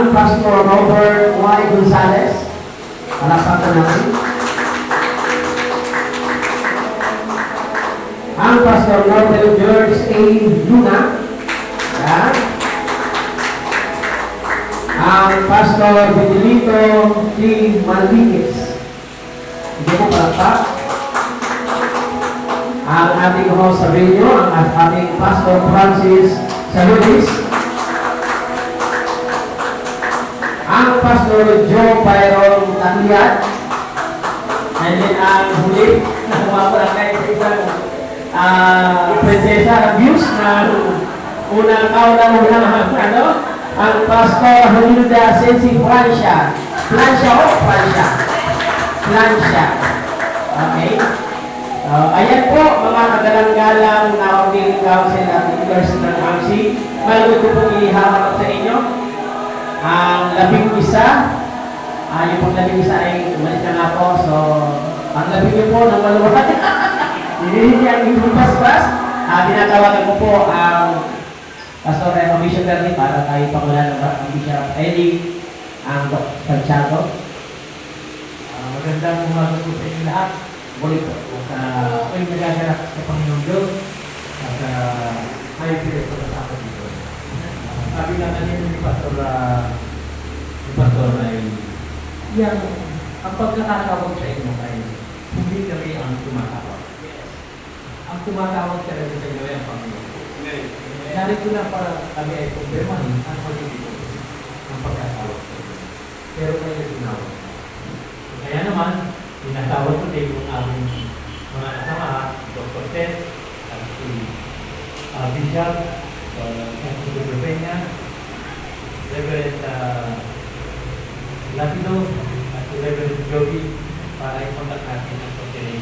ang Pastor Robert Y. Gonzales. Palakpak po natin. Ang Pastor Nobel George A. Luna. Yan. Ang Pastor Benilito T. Malviquez. Hindi po palakpak. Ang ating host sa radio, ang ating Pastor Francis Salutis. Ang Pastor Joe Byron Tagliat. And then ang huli, nakuha ko lang kayo sa isang prinsesa abuse na unang kauna-unang ang Pastor Hilda Sensi Francia. Francia. Okay. Ayan po, mga kagalang-galang na ordinary council at leaders ng AMC. Malugod ko pong ihahapag sa inyo ang 11. Yung pong 11 ay umalis na nga po. So, ang 11 po ng maluwag. Hindi ang inyong basbas. Tinatawagan ko po ang Pastor Remo Missionary para tayo pangulan ng Bishop Eddie ang Santiago. Magandang umaga po sa inyo lahat. Muli po. Ako'y nagaganap sa Panginoong Diyos at may pinag-usapan dito. Sabi nga kanina ni Pastor ay ang pagkakatawag sa inyo ay hindi kami ang tumatawag. Ang tumatawag talaga sa inyo ay ang Panginoon. Narito lang para kami ay kumpirmahin ang pag-ibig ng pagkatawag sa inyo. Pero kayo tinawag. Kaya naman, tinatawag ko din yung aming mga kasama, Dr. Ted, at si Bishop, Francisco Peña, Reverend Lapido, at si Reverend Joby para i-contact natin ang